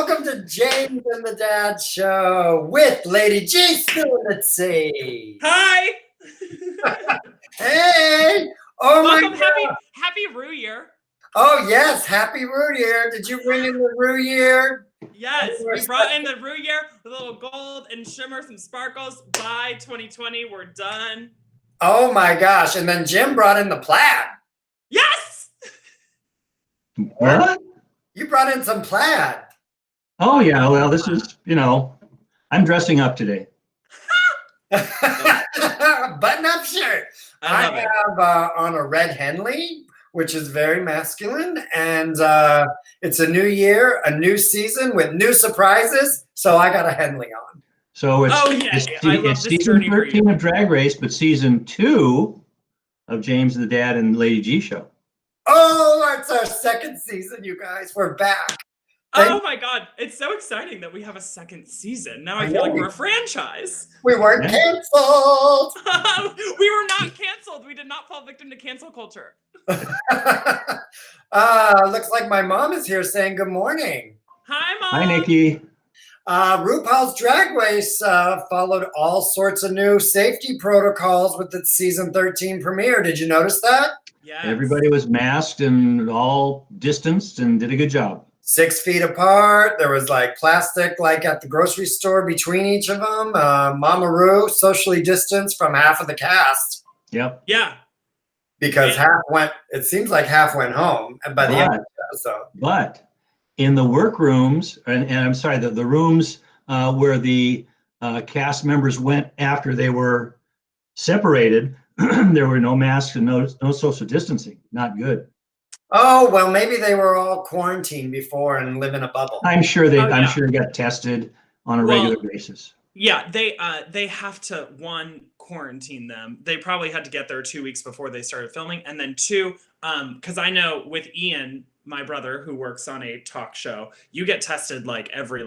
welcome to James and the Dad Show with Lady G still in the sea. Hi. Hey. Oh welcome, my God. happy Rue Year. Oh yes, happy Rue Year. Did you bring in the Rue Year? Yes, we brought in the Rue Year with a little gold and shimmer, some sparkles. By 2020, we're done. Oh my gosh! And then Jim brought in the plaid. Yes. What? You brought in some plaid. Oh yeah, well this is, I'm dressing up today. Button-up shirt. I have on a red Henley, which is very masculine, and it's a new year, a new season with new surprises, so I got a Henley on. So it's season 13 of Drag Race, but season 2 of James the Dad and Lady G Show. Oh, it's our second season, you guys. We're back. Oh my God, it's so exciting that we have a second season. Now I feel like we're a franchise. We weren't canceled. We were not canceled. We did not fall victim to cancel culture. Looks like my mom is here saying good morning. Hi, Mom. Hi, Nikki. RuPaul's Drag Race followed all sorts of new safety protocols with its season 13 premiere. Did you notice that? Yes. Everybody was masked and all distanced and did a good job. 6 feet apart. There was like plastic, like at the grocery store between each of them. Mama Ru socially distanced from half of the cast. Yep. Yeah. Because it seems like half went home by the end of the episode. But in the workrooms, and I'm sorry, the rooms where the cast members went after they were separated, there were no masks and no social distancing. Not good. Oh, well, maybe they were all quarantined before and live in a bubble. I'm sure they got tested on a regular basis. Yeah, they have to, one, quarantine them. They probably had to get there 2 weeks before they started filming, and then 2, because I know with Ian, my brother, who works on a talk show, you get tested like every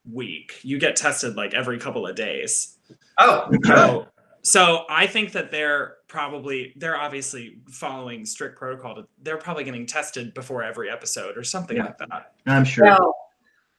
week. You get tested like every couple of days. Oh, so I think that they're obviously following strict protocol. They're probably getting tested before every episode or something like that. I'm sure. Well,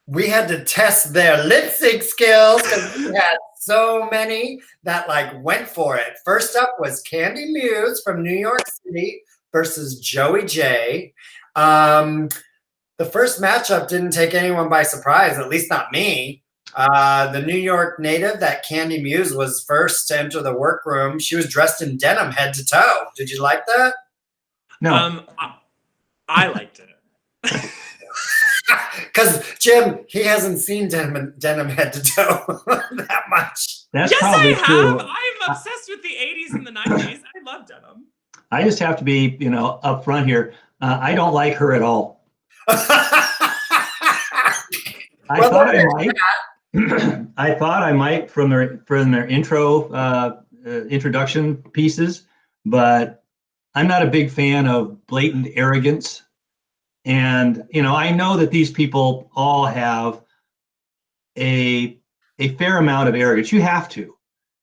we had to test their lip sync skills because we had so many that went for it. First up was Candy Muse from New York City versus Joey J. The first matchup didn't take anyone by surprise, at least not me. The New York native, that Candy Muse, was first to enter the workroom. She was dressed in denim head to toe. Did you like that? No. I liked it. Because Jim, he hasn't seen denim head to toe that much. That's yes, probably I have. true. I'm obsessed with the 80s and the 90s. I love denim. I just have to be, up front here. I don't like her at all. I thought I might from their introduction pieces, but I'm not a big fan of blatant arrogance. And I know that these people all have a fair amount of arrogance. You have to,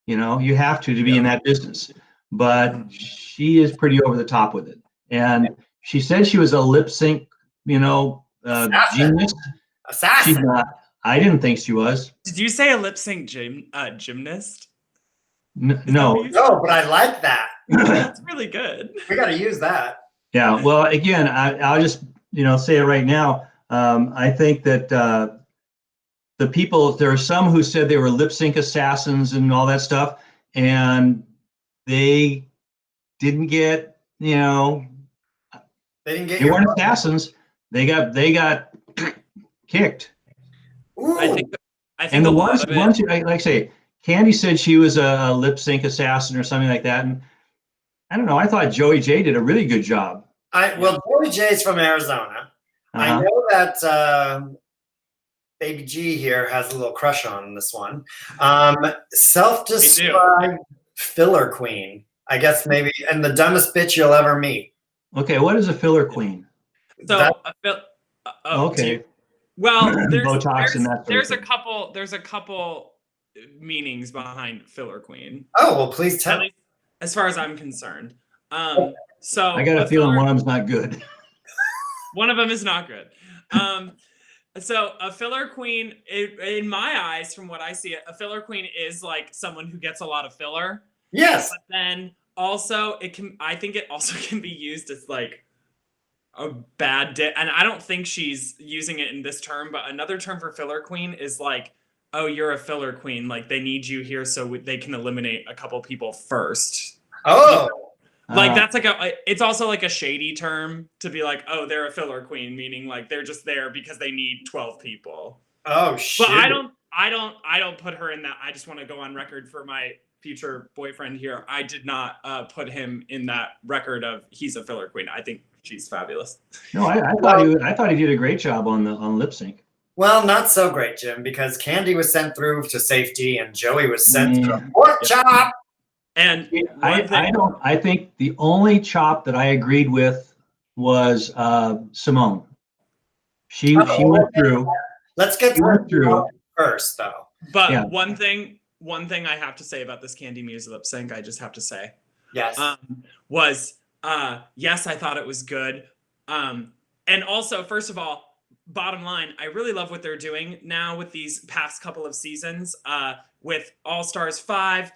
you have to be in that business. But she is pretty over the top with it. And she said she was a lip sync, genius. Assassin. She's not. I didn't think she was. Did you say a lip sync gymnast? No. No, but I like that. That's really good. We got to use that. Yeah. Well, again, I'll just say it right now. I think that the people, there are some who said they were lip sync assassins and all that stuff, and they didn't get, they weren't assassins. They got kicked. Ooh. I think and the ones who, like I say, Candy said she was a lip sync assassin or something like that, and I don't know. I thought Joey J did a really good job. Joey J's from Arizona. I know that Baby G here has a little crush on this one. Self-described filler queen, I guess maybe, and the dumbest bitch you'll ever meet. Okay, what is a filler queen? So okay. Well, there's a couple meanings behind filler queen. Oh, well, please tell me. As far as I'm concerned. So I got a feeling one of them's not good. One of them is not good. So a filler queen, in my eyes, from what I see, a filler queen is like someone who gets a lot of filler. Yes. But then also I think it also can be used as like a bad and I don't think she's using it in this term, but another term for filler queen is like, oh, you're a filler queen. Like they need you here so they can eliminate a couple people first. Oh. Like that's like it's also like a shady term to be like, oh, they're a filler queen, meaning like they're just there because they need 12 people. Oh shit. But I don't put her in that. I just want to go on record for my future boyfriend here. I did not put him in that record of he's a filler queen. I think she's fabulous. No, I thought he did a great job on lip sync. Well, not so great, Jim, because Candy was sent through to safety and Joey was sent to the pork chop. And I think the only chop that I agreed with was Simone. She went through. Let's get through first, though. But yeah. one thing I have to say about this Candy Muse lip sync, I just have to say, yes, was yes, I thought it was good. And also, first of all, bottom line, I really love what they're doing now with these past couple of seasons, with All Stars 5.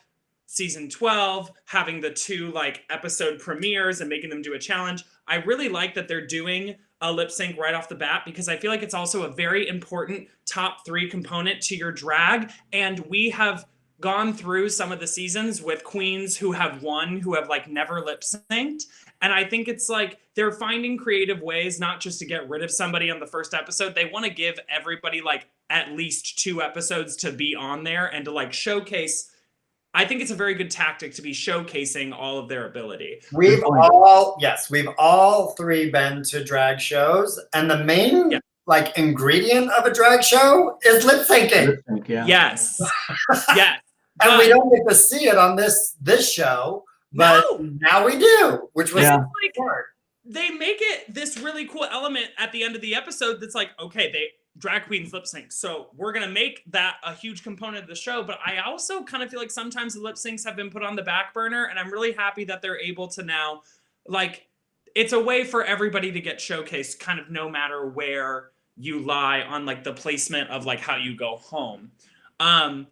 Season 12, having the 2 like episode premieres and making them do a challenge. I really like that they're doing a lip sync right off the bat because I feel like it's also a very important top 3 component to your drag. And we have gone through some of the seasons with queens who have won, who have like never lip synced. And I think it's like they're finding creative ways, not just to get rid of somebody on the first episode. They want to give everybody like at least 2 episodes to be on there and to like showcase. I think it's a very good tactic to be showcasing all of their ability. We've all 3 been to drag shows, and the main like ingredient of a drag show is lip syncing. Lip sync, yeah. Yes. Yes. And we don't get to see it on this show, but now we do, which was like they make it this really cool element at the end of the episode that's like, okay, drag queens lip sync. So we're going to make that a huge component of the show. But I also kind of feel like sometimes the lip syncs have been put on the back burner. And I'm really happy that they're able to now, like, it's a way for everybody to get showcased kind of no matter where you lie on like the placement of like how you go home.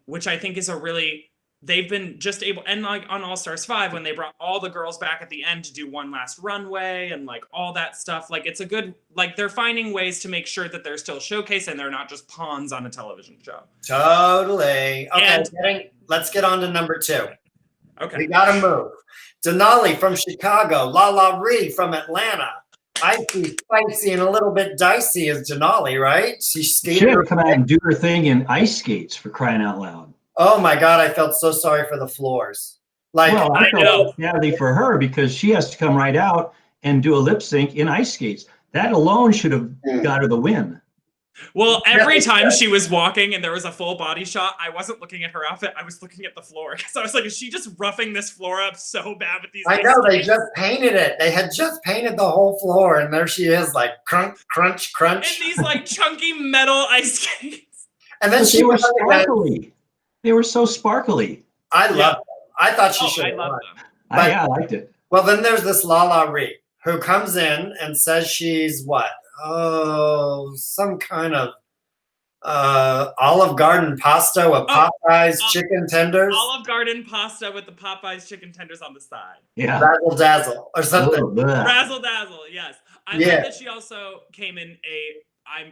Which I think is they've been just able, and like on All Stars 5, when they brought all the girls back at the end to do one last runway and like all that stuff, like it's a good, like they're finding ways to make sure that they're still showcased and they're not just pawns on a television show. Totally. Okay, let's get on to number 2. Okay. We gotta move. Denali from Chicago, Lala Ree from Atlanta. Icy, spicy, and a little bit dicey is Denali, right? She should have come out and do her thing in ice skates, for crying out loud. Oh my God, I felt so sorry for the floors. Like, well, I felt badly for her because she has to come right out and do a lip sync in ice skates. That alone should have got her the win. Well, every time she was walking and there was a full body shot, I wasn't looking at her outfit. I was looking at the floor because I was like, is she just roughing this floor up so bad with these? I know, they just painted it. They had just painted the whole floor, and there she is, like crunch, crunch, crunch. And these like chunky metal ice skates. And then she was sparkly. They were so sparkly. I loved them. I thought she should have won. I liked it. Well, then there's this Lala Ree who comes in and says she's what? Oh, some kind of Olive Garden pasta with Popeyes chicken tenders. Olive Garden pasta with the Popeyes chicken tenders on the side. Yeah. Razzle dazzle or something. Razzle dazzle, yes. I love that she also came in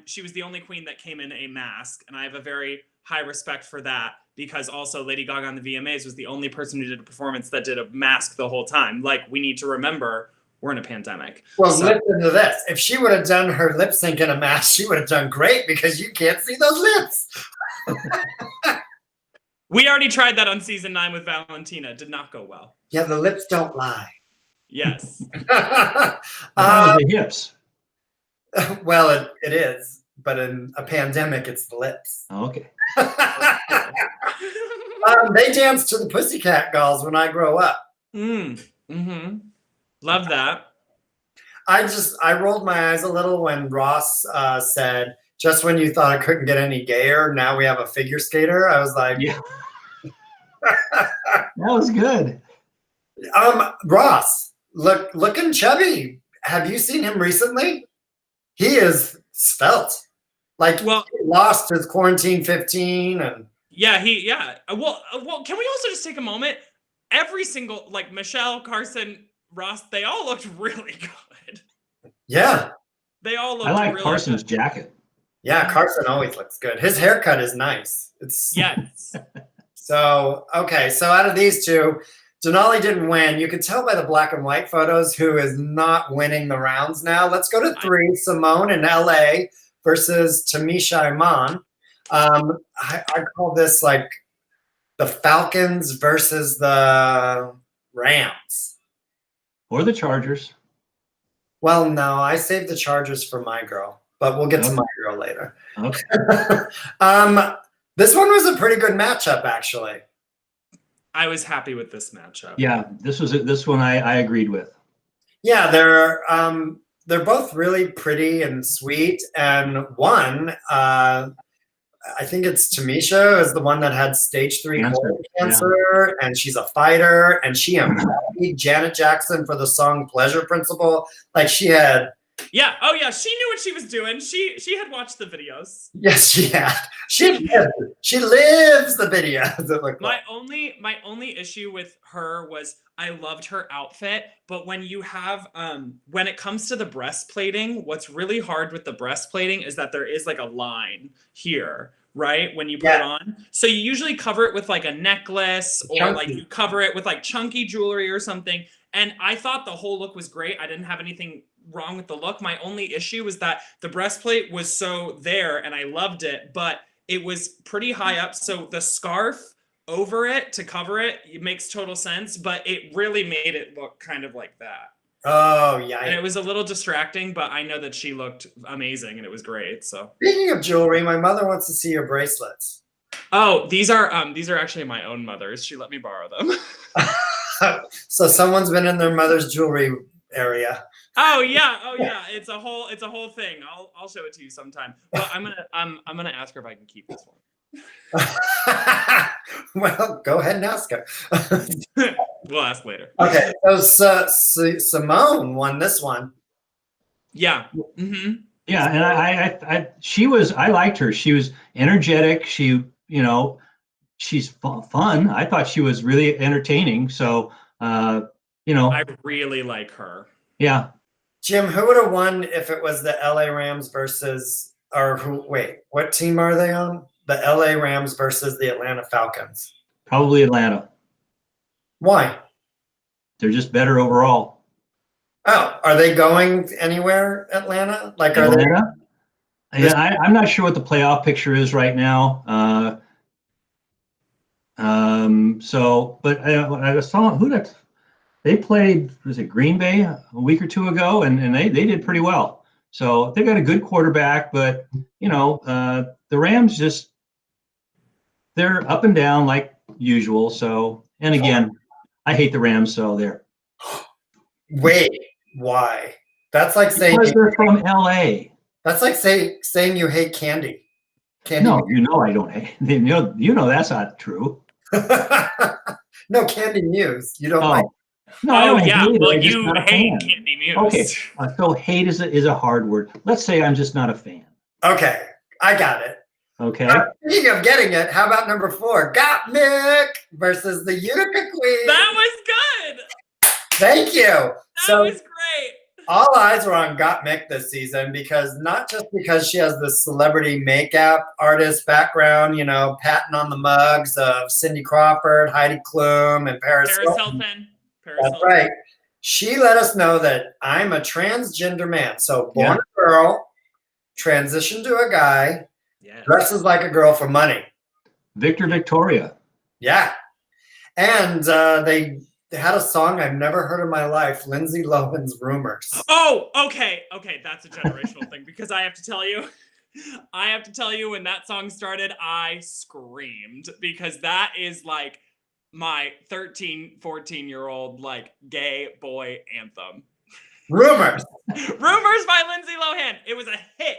she was the only queen that came in a mask, and I have a very high respect for that because also Lady Gaga on the VMAs was the only person who did a performance that did a mask the whole time. Like, we need to remember we're in a pandemic. Well, listen to this. If she would have done her lip sync in a mask, she would have done great because you can't see those lips. We already tried that on season 9 with Valentina. Did not go well. Yeah, the lips don't lie. Yes. The hips. Well, it is, but in a pandemic, it's the lips. Oh, okay. They danced to the Pussycat Dolls when I grow up. Love that. I rolled my eyes a little when Ross said, just when you thought it couldn't get any gayer, now we have a figure skater. I was like, yeah. That was good. Ross, looking chubby. Have you seen him recently? He is svelte. Like, Well, he lost his quarantine 15 and yeah. Well, can we also just take a moment? Every single, like, Michelle, Carson, Ross, they all looked really good. yeah. They all I looked like really Carson's good. jacket. Yeah, Carson always looks good. His haircut is nice. It's Yes. so okay. So out of these two, Denali didn't win. You could tell by the black and white photos who is not winning the rounds now. Let's go to 3. Simone in LA versus Tamisha Iman. I call this like the Falcons versus the Rams. Or the Chargers. Well, no, I saved the Chargers for my girl, but we'll get to Okay. my girl later. Okay. This one was a pretty good matchup, actually. I was happy with this matchup. Yeah, this one I agreed with. Yeah, they're both really pretty and sweet, and one, I think it's Tamisha is the one that had stage 3 colon cancer, and she's a fighter, and she embodied Janet Jackson for the song Pleasure Principle. Like she had. Yeah. Oh yeah. She knew what she was doing. She had watched the videos. Yes, she had. She lives the videos. It looked My like. only issue with her was I loved her outfit, but when you have when it comes to the breastplating, what's really hard with the breastplating is that there is like a line here, right? When you put it on. So you usually cover it with like a necklace or like you cover it with like chunky jewelry or something. And I thought the whole look was great. I didn't have anything wrong with the look. My only issue was that the breastplate was so there and I loved it, but it was pretty high up. So the scarf over it to cover it, it makes total sense, but it really made it look kind of like that. Oh yeah. And it was a little distracting, but I know that she looked amazing and it was great. So speaking of jewelry, my mother wants to see your bracelets. Oh, these are actually my own mother's. She let me borrow them. So someone's been in their mother's jewelry area. Oh yeah. It's a whole thing. I'll show it to you sometime. Well, I'm gonna ask her if I can keep this one. Well, go ahead and ask her. We'll ask later. Okay, so Simone won this one. Yeah. Mm-hmm. Yeah, and I liked her. She was energetic. She's fun. I thought she was really entertaining. So, I really like her. Yeah. Jim, who would have won if it was the LA Rams versus, or who? Wait, what team are they on? The LA Rams versus the Atlanta Falcons. Probably Atlanta. Why? They're just better overall. Oh, are they going anywhere, Atlanta? Like, are Atlanta? Yeah, I'm not sure what the playoff picture is right now. But I saw they played, was it Green Bay a week or two ago, and they did pretty well. So they got a good quarterback, but the Rams they're up and down like usual. So, and again, I hate the Rams, so there. Wait, why? That's like saying because they're from LA. That's like saying you hate candy. No, I don't hate. That's not true. No, Candy Muse. You don't like. No, I don't yeah. hate it. Well, I'm just you not a hate fan. Candy Muse. Okay, so hate is a hard word. Let's say I'm just not a fan. Okay, I got it. Okay. Speaking of getting it, how about number 4? Got Mick versus the Utica Queen. That was good. Thank you. That was great. All eyes were on Got Mick this season not just because she has the celebrity makeup artist background, patting on the mugs of Cindy Crawford, Heidi Klum, and Paris Hilton. That's right. She let us know that I'm a transgender man. So born a girl, transitioned to a guy, dresses like a girl for money. Victoria. Yeah. And they had a song I've never heard in my life, Lindsay Lohan's Rumors. Oh, okay. That's a generational thing because I have to tell you when that song started, I screamed because that is like my 13, 14-year-old like gay boy anthem. Rumors by Lindsay Lohan. It was a hit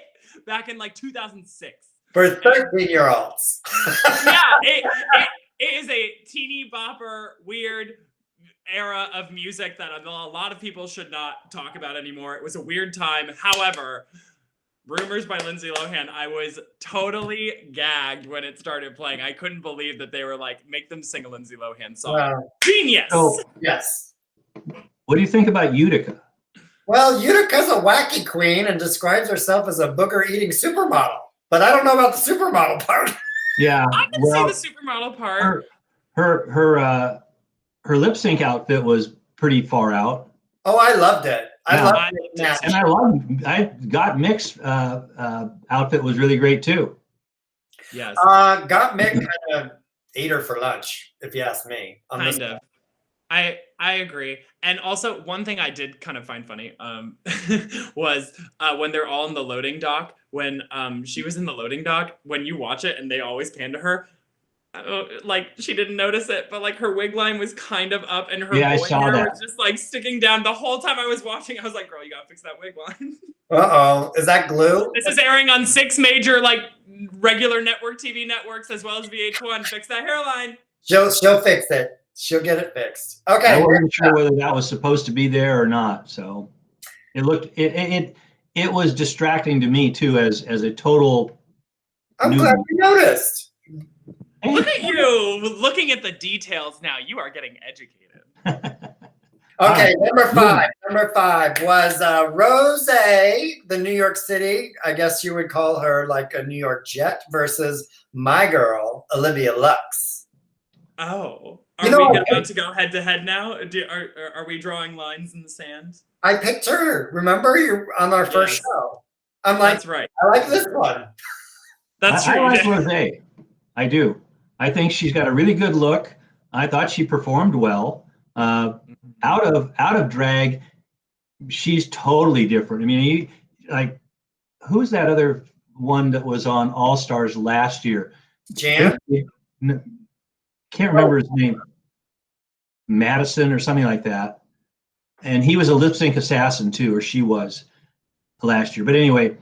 back in like 2006. For 13-year-olds. Yeah, it is a teeny bopper, weird era of music that a lot of people should not talk about anymore. It was a weird time. However, Rumors by Lindsay Lohan. I was totally gagged when it started playing. I couldn't believe that they were like, make them sing a Lindsay Lohan song. Genius. So, yes. what do you think about Utica? Well, Utica's a wacky queen and describes herself as a booger-eating supermodel. But I don't know about the supermodel part. Yeah, I can see the supermodel part. Her lip sync outfit was pretty far out. Oh, I loved it. I loved it. And I got Mick's outfit was really great too. Yes. Got Mick kind of ate her for lunch, if you ask me. Kind of. I agree. And also one thing I did kind of find funny was when they're all in the loading dock, when she was in the loading dock, when you watch it and they always pan to her, like she didn't notice it, but like her wig line was kind of up and her boy hair was just like sticking down the whole time I was watching. I was like, girl, you gotta fix that wig line. Uh-oh. Is that glue? This is airing on 6 major like regular network TV networks as well as VH1. Fix that hairline. She'll fix it. She'll get it fixed. Okay. I wasn't sure whether that was supposed to be there or not. So it looked it was distracting to me too as a total. I'm glad you noticed. Look at you looking at the details now. You are getting educated. Okay, number five was Rose, the New York City. I guess you would call her like a New York Jet versus my girl, Olivia Lux. Oh. Are we about to go head to head now? Are we drawing lines in the sand? I picked her. Remember, you're on our first show. I'm like, that's right. I like this one. That's true. I like Rose. I do. I think she's got a really good look. I thought she performed well. Out of drag, she's totally different. I mean, who's that other one that was on All Stars last year? Jan? Can't remember his name. Madison or something like that. And he was a lip sync assassin too, or she was last year. But anyway,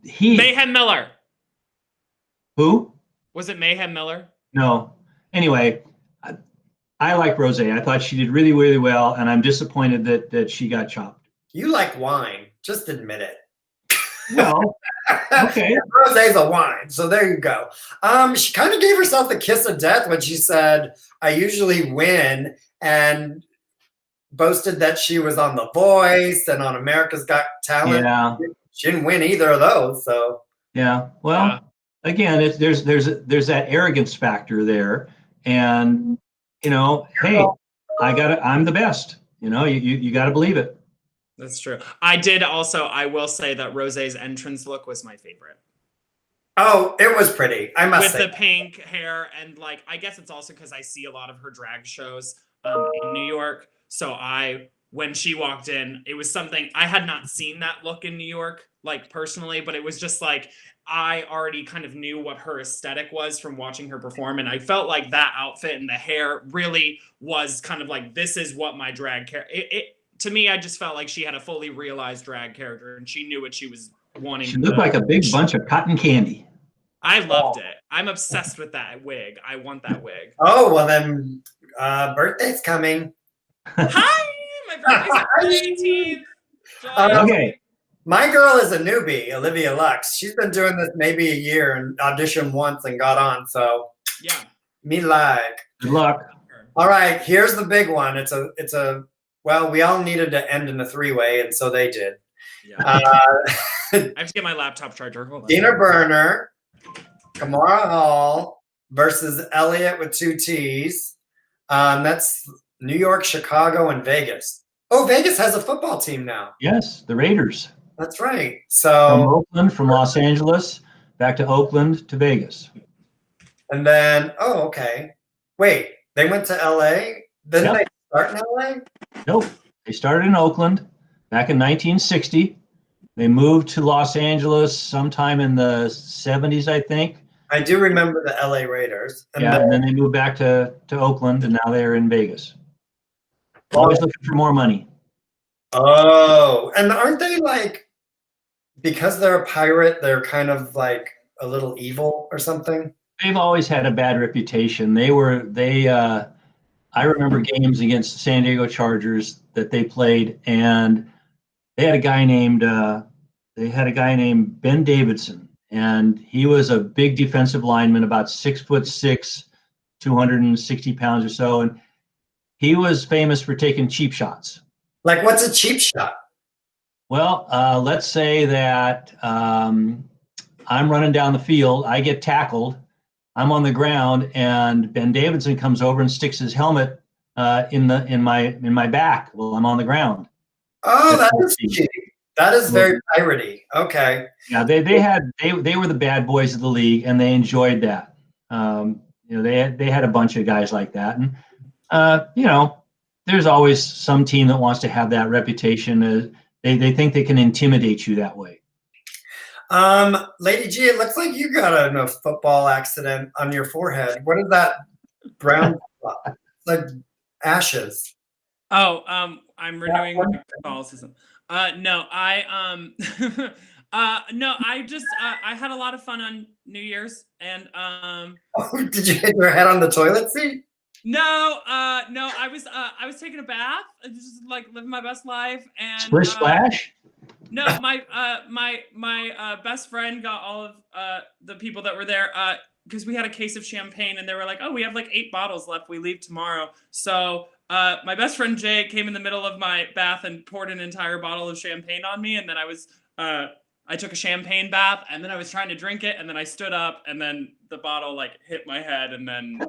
Mayhem Miller. Who? Was it Mayhem Miller? No. Anyway, I like Rose. I thought she did really, really well, and I'm disappointed that she got chopped. You like wine. Just admit it. Well, okay. Rose's a wine, so there you go. She kind of gave herself the kiss of death when she said, I usually win, and boasted that she was on The Voice and on America's Got Talent. Yeah. She didn't win either of those, so. Yeah, well, again, there's that arrogance factor there, and hey, I'm the best. You got to believe it. That's true. I will say that Rose's entrance look was my favorite. Oh, it was pretty. I must say. With the pink hair and I guess it's also because I see a lot of her drag shows in New York. So when she walked in, it was something I had not seen that look in New York, personally, but it was just I already kind of knew what her aesthetic was from watching her perform. And I felt like that outfit and the hair really was kind of this is what my drag character. To me, I just felt like she had a fully realized drag character and she knew what she was wanting. She looked like a big bunch of cotton candy. I loved it. I'm obsessed with that wig. I want that wig. Oh, well then, birthday's coming. Hi, my birthday's on the 18th. Okay. My girl is a newbie, Olivia Lux. She's been doing this maybe a year and auditioned once and got on. So yeah, me like. Good luck. All right, here's the big one. Well, we all needed to end in a 3-way, and so they did. Yeah. I have to get my laptop charger. Hold on. Dina Burner, Kamara Hall versus Elliot with 2 T's. That's New York, Chicago, and Vegas. Oh, Vegas has a football team now. Yes, the Raiders. That's right. So from Los Angeles, back to Oakland to Vegas. And then, okay. Wait, they went to LA? Didn't they start in LA? Nope. They started in Oakland back in 1960. They moved to Los Angeles sometime in the 70s, I think. I do remember the LA Raiders. And then they moved back to Oakland, and now they're in Vegas. Always looking for more money. Oh, and aren't they because they're a pirate, they're kind of a little evil or something? They've always had a bad reputation. I remember games against the San Diego Chargers that they played, and they had a guy named they had a guy named Ben Davidson, and he was a big defensive lineman, about 6'6", 260 pounds or so, and he was famous for taking cheap shots. Like, what's a cheap shot? Well, let's say that I'm running down the field, I get tackled, I'm on the ground, and Ben Davidson comes over and sticks his helmet in my back while I'm on the ground. Oh, that That's is cheap. That is very piratey. Okay. Yeah, they were the bad boys of the league, and they enjoyed that. They had a bunch of guys like that, and there's always some team that wants to have that reputation. They think they can intimidate you that way. Lady G, it looks like you got a football accident on your forehead. What is that brown spot? It's like ashes. Oh, I'm renewing my Catholicism. No, I had a lot of fun on New Year's, and Oh, did you hit your head on the toilet seat? no, I was taking a bath, just like living my best life, and Splish splash? no, my best friend got all of the people that were there because we had a case of champagne, and they were like, "Oh, we have like 8 bottles left. We leave tomorrow." So my best friend Jay came in the middle of my bath and poured an entire bottle of champagne on me, and then I took a champagne bath, and then I was trying to drink it, and then I stood up, and then the bottle like hit my head, and then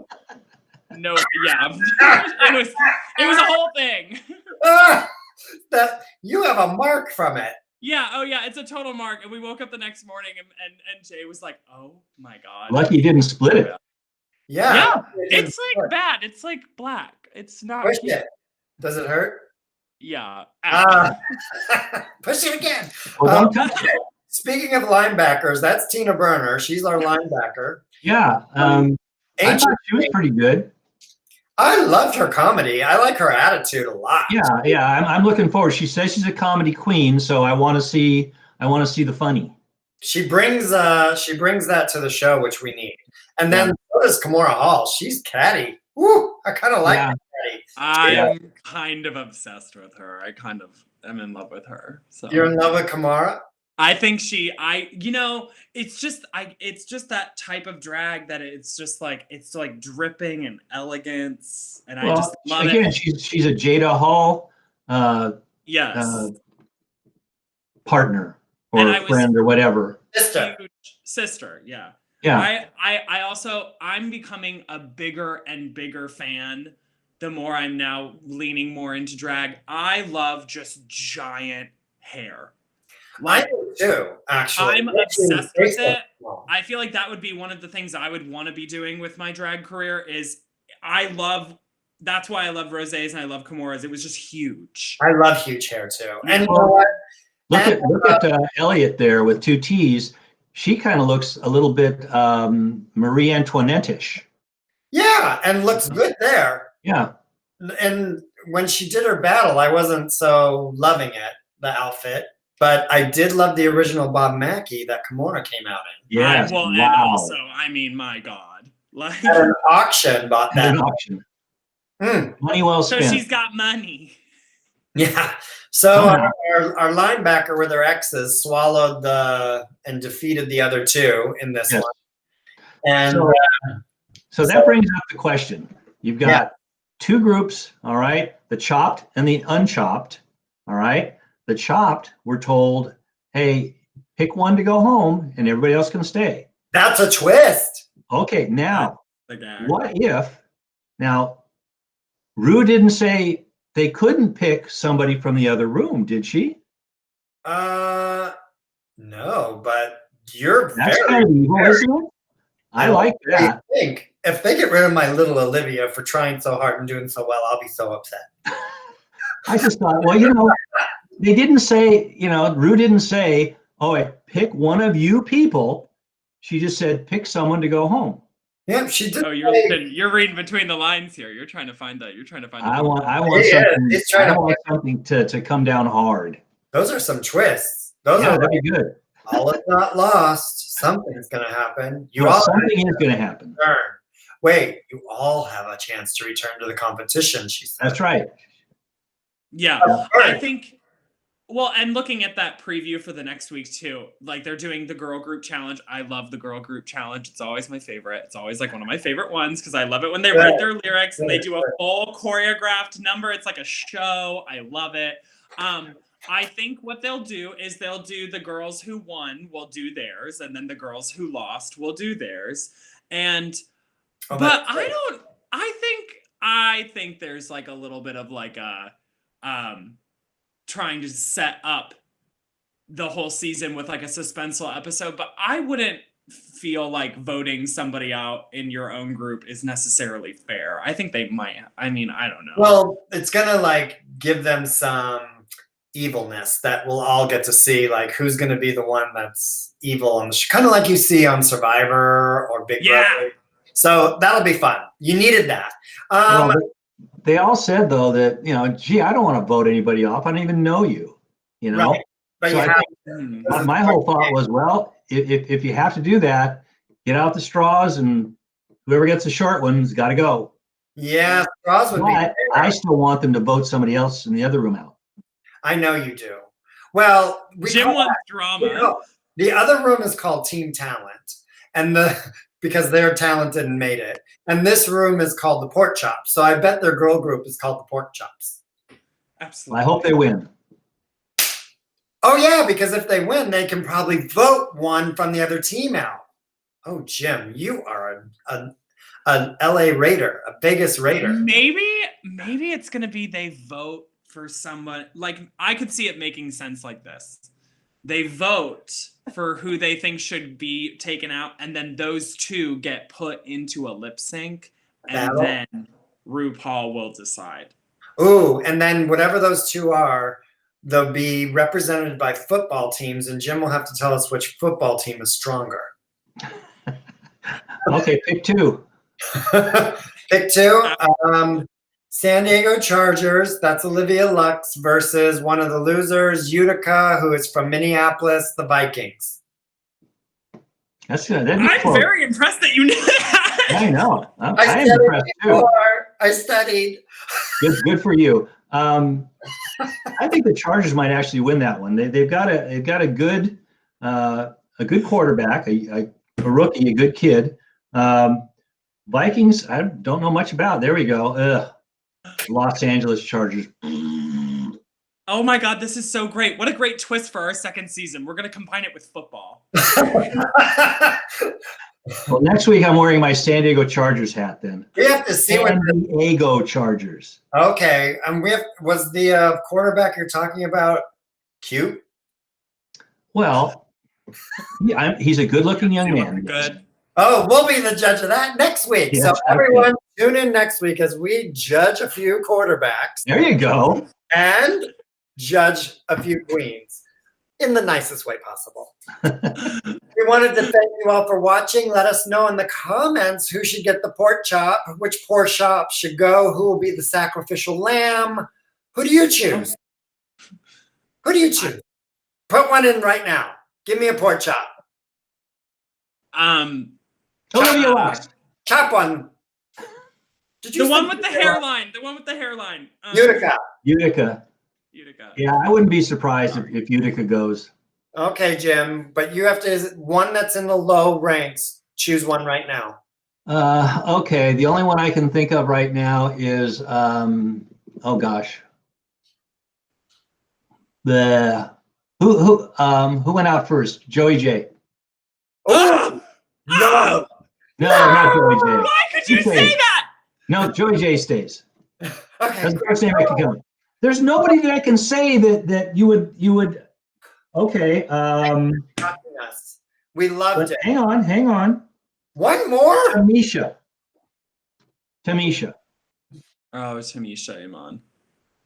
it was a whole thing. That you have a mark from it. Yeah, oh yeah, it's a total mark. And we woke up the next morning, and Jay was like, "Oh my god." Lucky you didn't split it. Yeah. It's like bad. It's like black. It's not. Push it. Does it hurt? Yeah. Push it again. Well, don't touch it. Speaking of linebackers, that's Tina Burner. She's our linebacker. Yeah. I thought she was pretty good. I loved her comedy. I like her attitude a lot. Yeah. I'm looking forward. She says she's a comedy queen, so I want to see the funny. She brings that to the show, which we need. And then so does Kimora Hall. She's catty. Woo! I kind of like her catty. I'm kind of obsessed with her. I kind of am in love with her. So you're in love with Kimora? I think it's just that type of drag that it's like dripping in elegance, and I just love it. She's a Jada Hall partner or friend or whatever. Sister, yeah. Yeah. I'm becoming a bigger and bigger fan the more I'm now leaning more into drag. I love just giant hair. I do too, actually. I'm obsessed with it. I feel like that would be one of the things I would want to be doing with my drag career that's why I love rosés and I love Kimoras. It was just huge. I love huge hair too. And you know what? Look at Elliot there with 2 T's. She kind of looks a little bit Marie Antoinette-ish. Yeah, and looks good there. Yeah. And when she did her battle, I wasn't so loving it, the outfit. But I did love the original Bob Mackie that Kimora came out in. Yeah. And also, I mean, my God. Like, at an auction, bought that. At an auction. Money well spent. So she's got money. Yeah. So our linebacker with her exes swallowed and defeated the other 2 in this one. And so that brings up the question. You've got 2 groups, all right? The chopped and the unchopped, all right? The chopped were told, hey, pick one to go home and everybody else can stay. That's a twist. Okay, now, what if, Ru didn't say they couldn't pick somebody from the other room, did she? No, but That's kind of evil, isn't it? I like that. I think if they get rid of my little Olivia for trying so hard and doing so well, I'll be so upset. I just thought, they didn't say, Ru didn't say, pick one of you people. She just said, pick someone to go home. Yeah, she did. Oh, you're reading between the lines here. You're trying to find that. I want something to come down hard. Those are some twists. That'd be good. All is not lost. Something's going to happen. Something is going to happen. Wait, you all have a chance to return to the competition, she said. That's right. Yeah, I think Well, and looking at that preview for the next week too, like they're doing the girl group challenge. I love the girl group challenge. It's always my favorite. It's always like one of my favorite ones because I love it when they write their lyrics and they do a full choreographed number. It's like a show. I love it. I think what they'll do is they'll do the girls who won will do theirs, and then the girls who lost will do theirs. And but I think there's like a little bit of like a trying to set up the whole season with like a suspenseful episode, but I wouldn't feel like voting somebody out in your own group is necessarily fair. I think they might. I mean, I don't know. Well, it's gonna like give them some evilness that we'll all get to see, like who's gonna be the one that's evil, and kind of like you see on Survivor or Big Brother. So that'll be fun. You needed that. Well, they all said though that, gee, I don't want to vote anybody off. I don't even know you. Right. But so my whole thought was, well, if you have to do that, get out the straws, and whoever gets the short one's got to go. Yeah, straws would be fair. I still want them to vote somebody else in the other room out. I know you do. Well, Jim wants drama. The other room is called Team Talent, and because they're talented and made it. And this room is called the Pork Chops. So I bet their girl group is called the Pork Chops. Absolutely. I hope they win. Oh yeah, because if they win, they can probably vote one from the other team out. Oh, Jim, you are an LA Raider, a Vegas Raider. Maybe it's gonna be they vote for someone. Like I could see it making sense like this. They vote for who they think should be taken out, and then those two get put into a lip sync, and then RuPaul will decide. Ooh, and then whatever those two are, they'll be represented by football teams, and Jim will have to tell us which football team is stronger. Okay, pick two. Pick two. San Diego Chargers, that's Olivia Lux, versus one of the losers, Utica, who is from Minneapolis, the Vikings. That's good. I'm very impressed that you knew that. I know. I'm impressed too. I studied. Good for you. I think the Chargers might actually win that one. They've got a good quarterback, a rookie, a good kid. Vikings, I don't know much about. There we go. Ugh. Los Angeles Chargers. Oh my God, this is so great. What a great twist for our second season. We're going to combine it with football. Well, next week I'm wearing my San Diego Chargers hat then. We have to see San Diego Chargers. Okay. Was the quarterback you're talking about cute? Well, he's a good-looking young man. Good. Oh, we'll be the judge of that next week. Yes, so everyone tune in next week as we judge a few quarterbacks. There you go. And judge a few queens in the nicest way possible. We wanted to thank you all for watching. Let us know in the comments who should get the pork chop, which pork chop should go, who will be the sacrificial lamb. Who do you choose? Who do you choose? Put one in right now. Give me a pork chop. Olivia Lux. Chop one. The one with the hairline. The one with the hairline. Utica. Yeah, I wouldn't be surprised if Utica goes. Okay, Jim, but you have to one that's in the low ranks. Choose one right now. Okay, the only one I can think of right now is oh gosh, who went out first? Joey J. Oh no, not Joey J. Why could you say that? No, Joey J stays. Okay, that's the first name I can come. There's nobody that I can say that you would. Okay. We loved it. Hang on. One more. Tamisha. Oh, Tamisha Iman.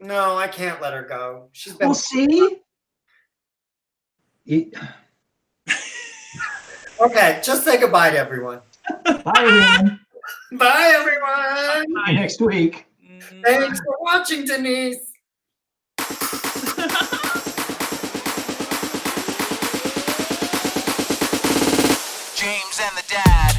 No, I can't let her go. She's been. Well, see. Okay, just say goodbye to everyone. Bye, everyone. Bye, everyone. See you next week. Thanks for watching, Denise. James and the Dad.